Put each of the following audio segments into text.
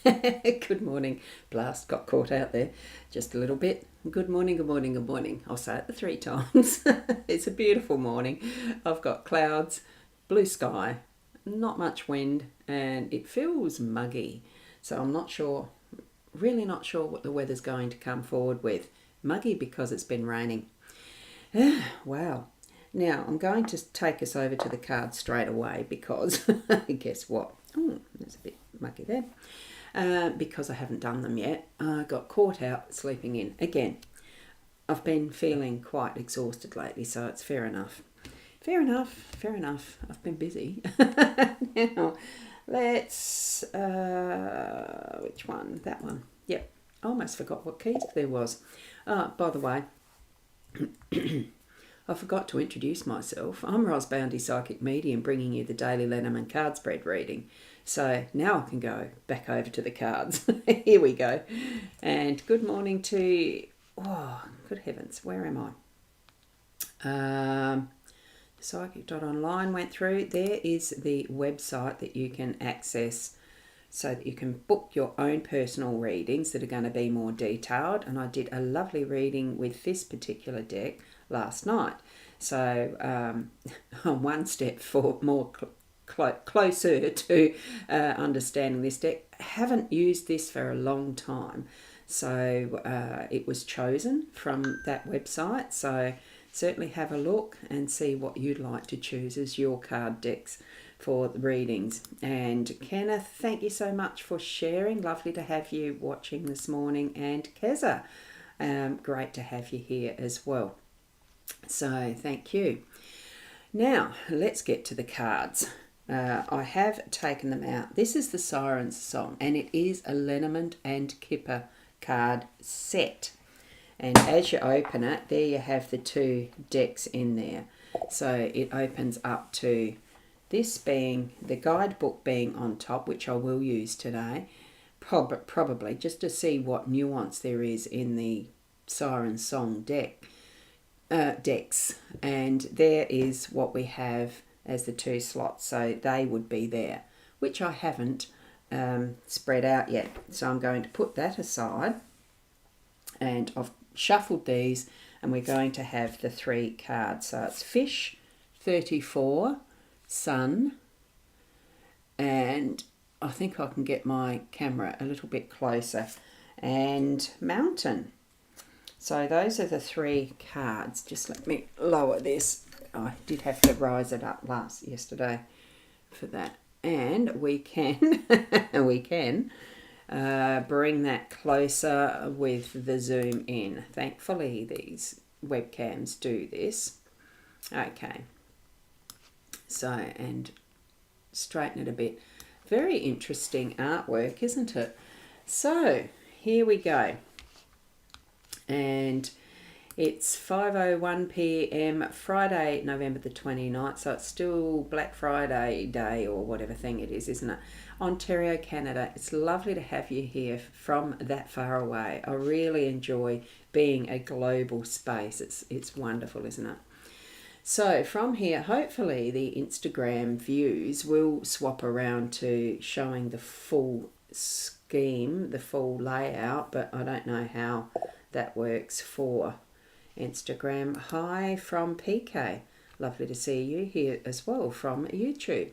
Good morning. Blast, got caught out there just a little bit. Good morning, good morning, good morning. I'll say it the 3 times. It's a beautiful morning. I've got clouds, blue sky, not much wind, and it feels muggy. So I'm not sure, really not sure what the weather's going to come forward with. Muggy because it's been raining. Wow. Now I'm going to take us over to the cards straight away because guess what? Oh, there's a bit mucky there. Because I haven't done them yet. I got caught out sleeping in. Again, I've been feeling quite exhausted lately, so it's fair enough. Fair enough, fair enough. I've been busy. Now, let's... which one? That one. Yep. I almost forgot what keys there was. By the way, I forgot to introduce myself. I'm Boundy, Psychic Medium, bringing you the daily Lenormand card spread reading. So now I can go back over to the cards. Here we go. And good morning to... Oh, good heavens, where am I? Psychic.online went through. There is the website that you can access so that you can book your own personal readings that are going to be more detailed. And I did a lovely reading with this particular deck last night. So I'm one step for more closer to understanding this deck. Haven't used this for a long time. So it was chosen from that website. So certainly have a look and see what you'd like to choose as your card decks for the readings. And Kenneth, thank you so much for sharing. Lovely to have you watching this morning. And Keza, great to have you here as well. So thank you. Now let's get to the cards. I have taken them out. This is the Siren's Song, and it is a Lenormand and Kipper card set. And as you open it, there you have the 2 decks in there. So it opens up to this being the guidebook being on top, which I will use today, probably just to see what nuance there is in the Siren Song decks. And there is what we have as the 2 slots. So they would be there, which I haven't spread out yet. So I'm going to put that aside, and I've shuffled these, and we're going to have the 3 cards. So it's Fish, 34, Sun, and I think I can get my camera a little bit closer, and Mountain. So those are the 3 cards. Just let me lower this. I did have to rise it up yesterday for that. And we can bring that closer with the zoom in. Thankfully, these webcams do this. Okay. So, and straighten it a bit. Very interesting artwork, isn't it? So, here we go. And it's 5:01 p.m. Friday, November the 29th. So it's still Black Friday day or whatever thing it is, isn't it? Ontario, Canada. It's lovely to have you here from that far away. I really enjoy being a global space. It's wonderful, isn't it? So from here, hopefully the Instagram views will swap around to showing the full scheme, the full layout, but I don't know how that works for Instagram. Hi from PK. Lovely to see you here as well from YouTube.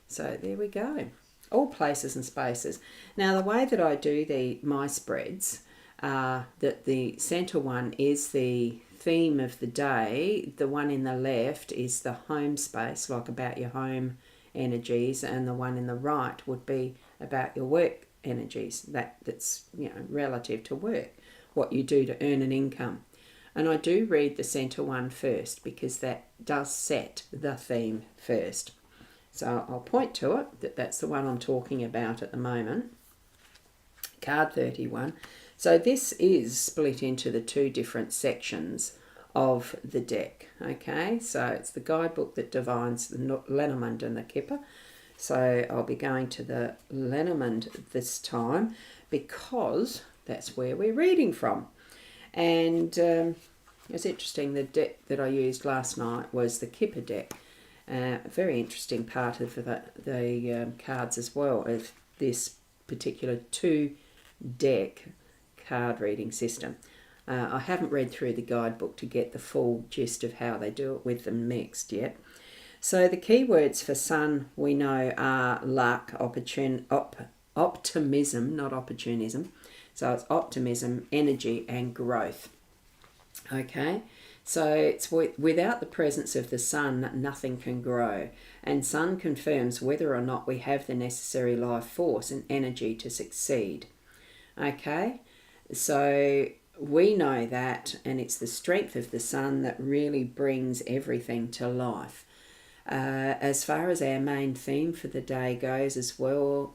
So there we go. All places and spaces. Now the way that I do my spreads, that the center one is the theme of the day. The one in the left is the home space, like about your home energies, and the one in the right would be about your work energies. That's relative to work, what you do to earn an income. And I do read the center one first because that does set the theme first. So I'll point to it, that's the one I'm talking about at the moment. Card 31. So this is split into the 2 different sections of the deck. Okay, so it's the guidebook that defines the Lenormand and the Kipper. So I'll be going to the Lenormand this time because that's where we're reading from. And it's interesting, the deck that I used last night was the Kipper deck. A very interesting part of the cards as well, of this particular 2-deck card reading system. I haven't read through the guidebook to get the full gist of how they do it with them mixed yet. So the keywords for sun we know are luck, optimism, not opportunism. So it's optimism, energy, and growth. Okay, so it's without the presence of the sun, nothing can grow. And sun confirms whether or not we have the necessary life force and energy to succeed. Okay, so we know that, and it's the strength of the sun that really brings everything to life. As far as our main theme for the day goes as well,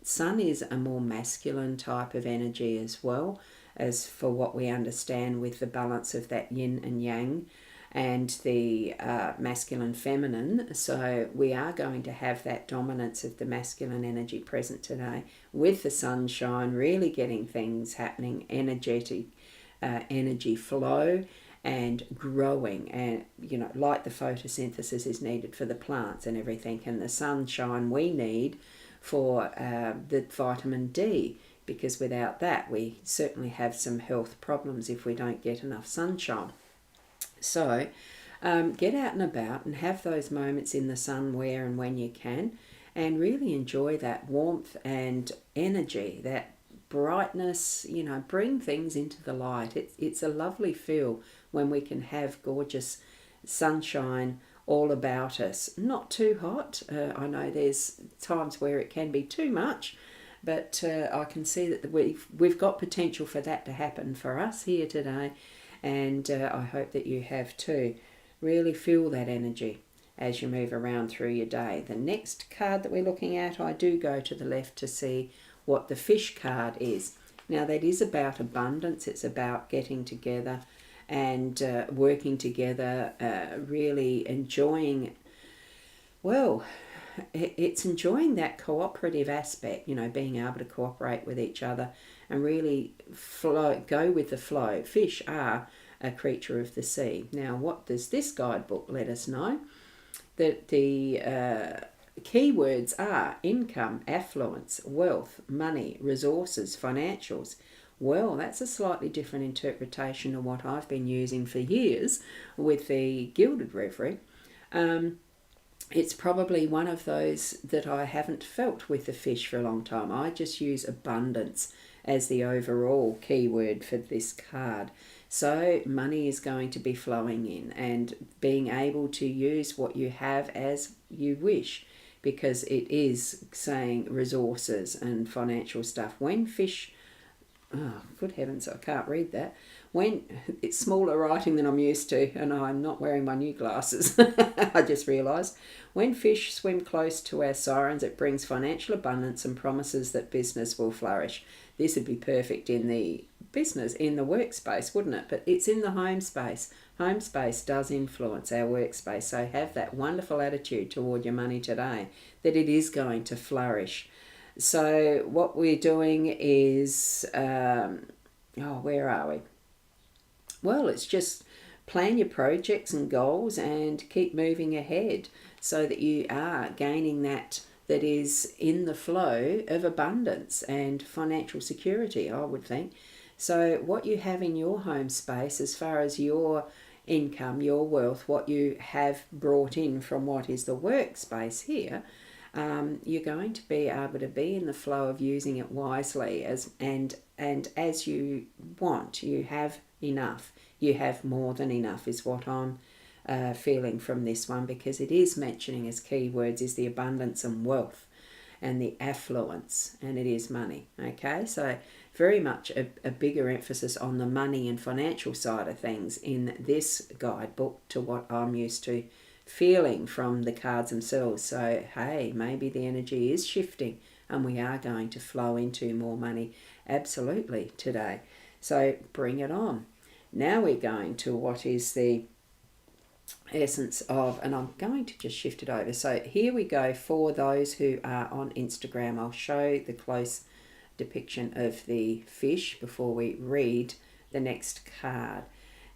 sun is a more masculine type of energy as well, as for what we understand with the balance of that yin and yang and the masculine feminine. So we are going to have that dominance of the masculine energy present today with the sunshine, really getting things happening, energetic energy flow and growing, and like the photosynthesis is needed for the plants and everything, and the sunshine we need for the vitamin D, because without that we certainly have some health problems if we don't get enough sunshine. So get out and about and have those moments in the sun where and when you can, and really enjoy that warmth and energy, that brightness, bring things into the light. It's a lovely feel when we can have gorgeous sunshine all about us. Not too hot. I know there's times where it can be too much, but I can see that we've got potential for that to happen for us here today, and I hope that you have too. Really feel that energy as you move around through your day. The next card that we're looking at, I do go to the left to see what the fish card is. Now that is about abundance. It's about getting together and working together, really enjoying, well, it's enjoying that cooperative aspect, being able to cooperate with each other and really go with the flow. Fish are a creature of the sea. Now, what does this guidebook let us know? That the keywords are income, affluence, wealth, money, resources, financials. Well, that's a slightly different interpretation of what I've been using for years with the Gilded Reverie. It's probably one of those that I haven't felt with the fish for a long time. I just use abundance as the overall keyword for this card. So money is going to be flowing in, and being able to use what you have as you wish, because it is saying resources and financial stuff. When fish, oh, good heavens, I can't read that. When it's smaller writing than I'm used to, and I'm not wearing my new glasses, I just realised. When fish swim close to our sirens, it brings financial abundance and promises that business will flourish. This would be perfect in the business, in the workspace, wouldn't it? But it's in the home space. Home space does influence our workspace, so have that wonderful attitude toward your money today, that it is going to flourish. So what we're doing is, where are we? Well, it's just plan your projects and goals and keep moving ahead so that you are gaining that is in the flow of abundance and financial security, I would think. So what you have in your home space as far as your income, your wealth, what you have brought in from what is the workspace here, you're going to be able to be in the flow of using it wisely and as you want. You have enough. You have more than enough is what I'm feeling from this one, because it is mentioning as keywords is the abundance and wealth and the affluence, and it is money. Okay, so very much a bigger emphasis on the money and financial side of things in this guidebook to what I'm used to feeling from the cards themselves. So hey, maybe the energy is shifting and we are going to flow into more money absolutely today. So bring it on. Now we're going to what is the essence of, and I'm going to just shift it over. So here we go for those who are on Instagram. I'll show the close depiction of the fish before we read the next card.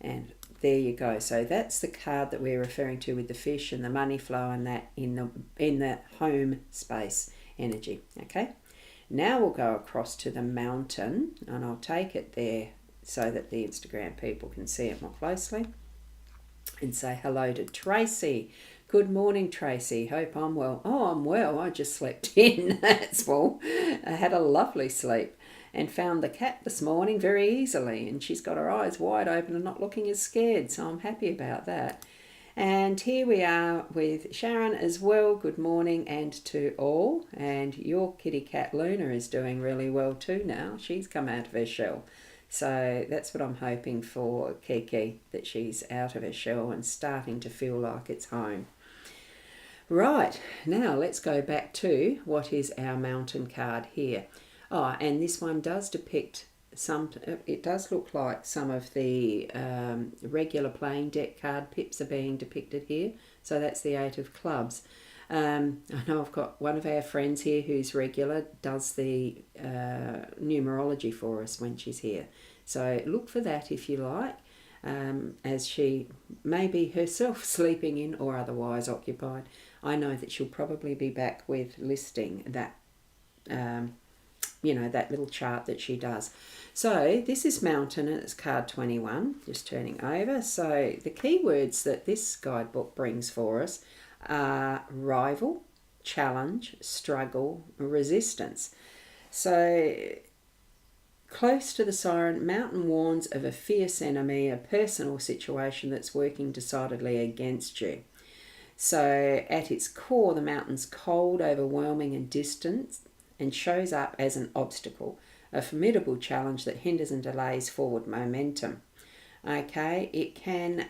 And there you go. So that's the card that we're referring to with the fish and the money flow and that in the home space energy. Okay. Now we'll go across to the mountain, and I'll take it there so that the Instagram people can see it more closely, and say hello to Tracy. Good morning, Tracy. Hope I'm well. Oh, I'm well. I just slept in. That's all. I had a lovely sleep and found the cat this morning very easily, and she's got her eyes wide open and not looking as scared, so I'm happy about that. And here we are with Sharon as well. Good morning and to all. And your kitty cat Luna is doing really well too now. She's come out of her shell. So that's what I'm hoping for Kiki, that she's out of her shell and starting to feel like it's home. Right, now let's go back to what is our mountain card here. Oh, and this one does depict it does look like some of the regular playing deck card pips are being depicted here. So that's the 8 of clubs. I know I've got one of our friends here who's regular, does the numerology for us when she's here. So look for that if you like, as she may be herself sleeping in or otherwise occupied. I know that she'll probably be back with listing that, that little chart that she does. So this is mountain and it's card 21, just turning over. So the keywords that this guidebook brings for us are rival, challenge, struggle, resistance. So close to the siren, mountain warns of a fierce enemy, a personal situation that's working decidedly against you. So at its core, the mountain's cold, overwhelming and distant, and shows up as an obstacle, a formidable challenge that hinders and delays forward momentum. Okay, it can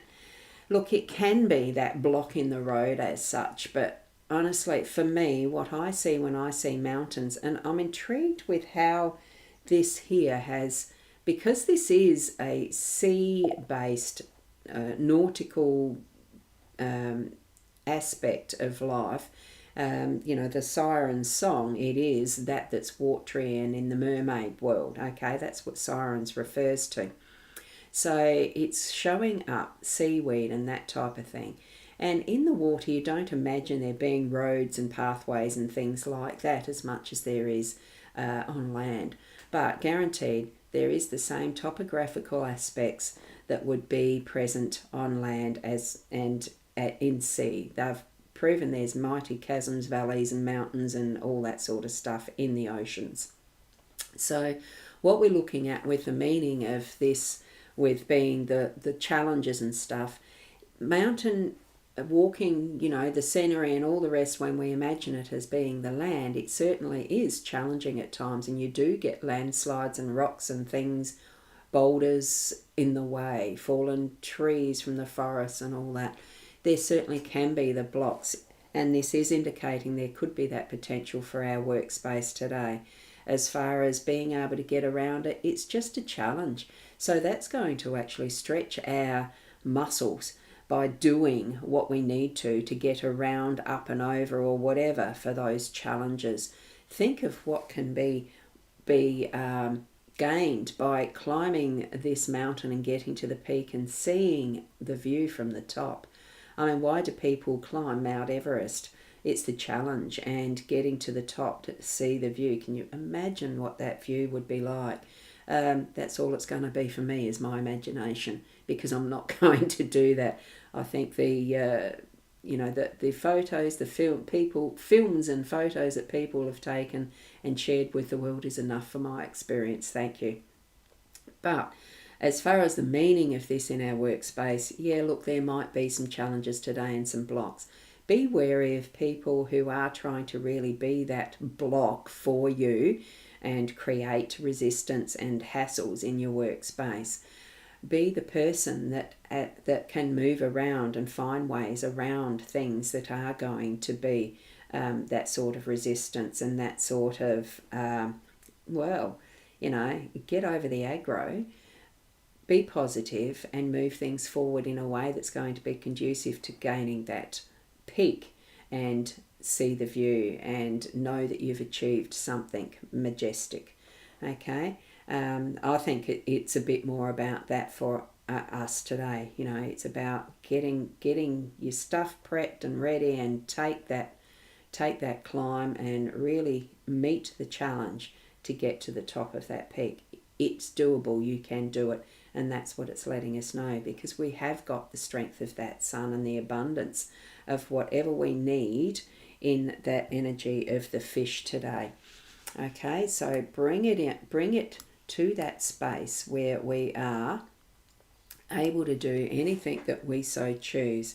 be that block in the road as such, but honestly, for me, what I see when I see mountains, and I'm intrigued with how this here has, because this is a sea-based nautical aspect of life. The siren song, it is that's watery and in the mermaid world. Okay, that's what sirens refers to. So it's showing up seaweed and that type of thing. And in the water, you don't imagine there being roads and pathways and things like that as much as there is on land. But guaranteed, there is the same topographical aspects that would be present on land and in sea. They've proven there's mighty chasms, valleys and mountains and all that sort of stuff in the oceans. So what we're looking at with the meaning of this, with being the challenges and stuff, mountain walking, the scenery and all the rest, when we imagine it as being the land, it certainly is challenging at times, and you do get landslides and rocks and things, boulders in the way, fallen trees from the forest and all that. There certainly can be the blocks, and this is indicating there could be that potential for our workspace today. As far as being able to get around it, it's just a challenge. So that's going to actually stretch our muscles by doing what we need to get around, up and over or whatever for those challenges. Think of what can be gained by climbing this mountain and getting to the peak and seeing the view from the top. I mean, why do people climb Mount Everest? It's the challenge and getting to the top to see the view. Can you imagine what that view would be like? That's all it's going to be for me, is my imagination, because I'm not going to do that. I think the photos, films and photos that people have taken and shared with the world is enough for my experience. Thank you. But as far as the meaning of this in our workspace, there might be some challenges today and some blocks. Be wary of people who are trying to really be that block for you and create resistance and hassles in your workspace. Be the person that can move around and find ways around things that are going to be that sort of resistance and that sort of, get over the aggro. Be positive and move things forward in a way that's going to be conducive to gaining that peak and see the view and know that you've achieved something majestic. Okay, I think it's a bit more about that for us today. It's about getting your stuff prepped and ready and take that take that climb and really meet the challenge to get to the top of that peak. It's doable, you can do it, and that's what it's letting us know, because we have got the strength of that sun and the abundance of whatever we need in that energy of the fish today. Okay, so bring it to that space where we are able to do anything that we so choose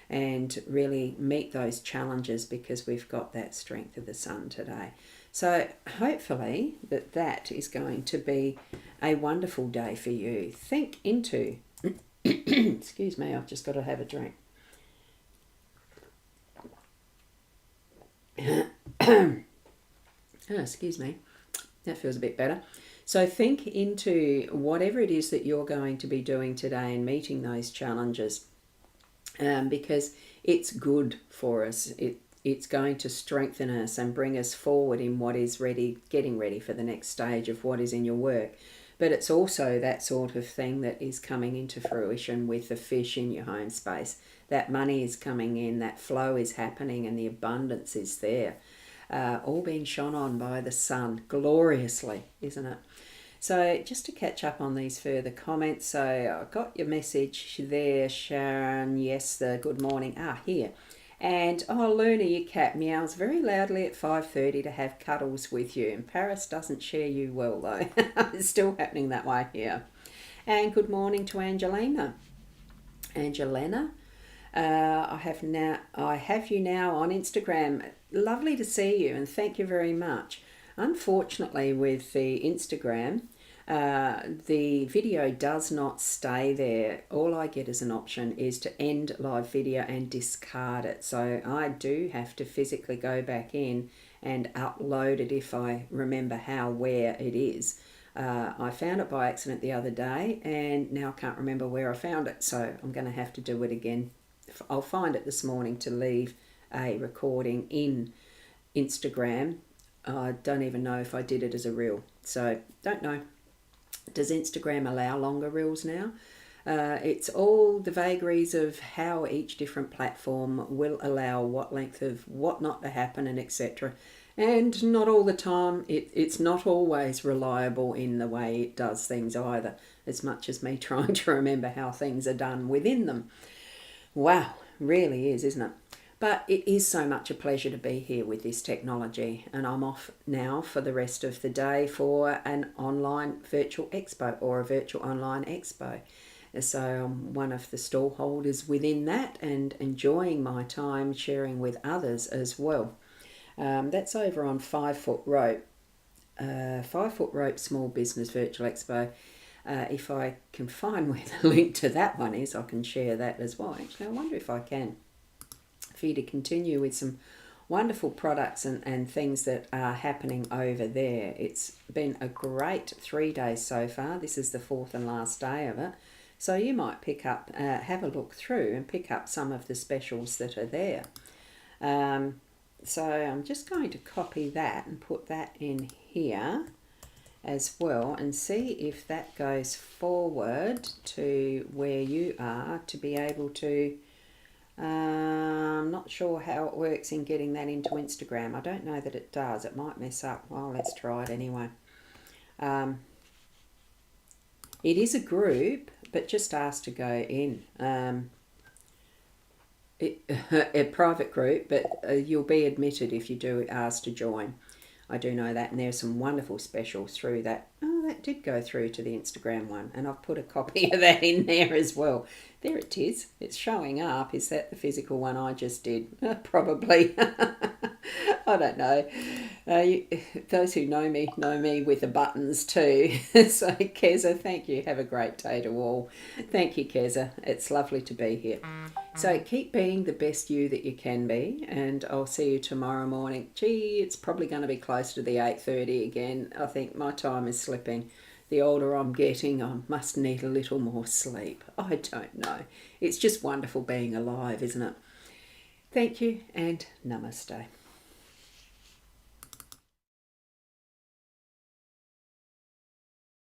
and really meet those challenges, because we've got that strength of the sun today. So hopefully that is going to be a wonderful day for you. Think into, excuse me, I've just got to have a drink. Excuse me, that feels a bit better. So think into whatever it is that you're going to be doing today and meeting those challenges, because it's good for us. It's going to strengthen us and bring us forward in what is ready, getting ready for the next stage of what is in your work. But it's also that sort of thing that is coming into fruition with the fish in your home space. That money is coming in, that flow is happening, and the abundance is there. All being shone on by the sun gloriously, isn't it? So just to catch up on these further comments, so I got your message there, Sharon. Yes, the good morning. Here. And, Luna, your cat meows very loudly at 5:30 to have cuddles with you. And Paris doesn't share you well, though. It's still happening that way here. And good morning to Angelina. I have you now on Instagram. Lovely to see you, and thank you very much. Unfortunately, with the Instagram, the video does not stay there. All I get as an option is to end live video and discard it. So I do have to physically go back in and upload it if I remember where it is. I found it by accident the other day, and now I can't remember where I found it. So I'm going to have to do it again. I'll find it this morning to leave a recording in Instagram. I don't even know if I did it as a reel. So don't know. Does Instagram allow longer reels now? It's all the vagaries of how each different platform will allow what length of what not to happen, and etc. And not all the time. It's not always reliable in the way it does things either, as much as me trying to remember how things are done within them. Wow, really is, isn't it? But it is so much a pleasure to be here with this technology, and I'm off now for the rest of the day for an online virtual expo, or a virtual online expo. So I'm one of the stall holders within that, and enjoying my time sharing with others as well. That's over on 5 Foot Rope, 5 Foot Rope Small Business Virtual Expo. If I can find where the link to that one is, I can share that as well. Actually, I wonder if I can, for you to continue with some wonderful products and things that are happening over there. It's been a great 3 days so far. This is the 4th and last day of it. So you might pick up, have a look through and pick up some of the specials that are there. So I'm just going to copy that and put that in here as well, and see if that goes forward to where you are to be able to. I'm not sure how it works in getting that into Instagram. I don't know that it does. It might mess up. Well, let's try it anyway. It is a group, but just ask to go in. A private group, but you'll be admitted if you do ask to join. I do know that, and there's some wonderful specials through that. Oh, that did go through to the Instagram one, and I've put a copy of that in there as well. There it is. It's showing up. Is that the physical one I just did? Probably. I don't know. Those who know me with the buttons too. So, Keza, thank you. Have a great day to all. Thank you, Keza. It's lovely to be here. So keep being the best you that you can be, and I'll see you tomorrow morning. Gee, it's probably going to be close to the 8:30 again. I think my time is slipping. The older I'm getting, I must need a little more sleep. I don't know. It's just wonderful being alive, isn't it? Thank you, and namaste.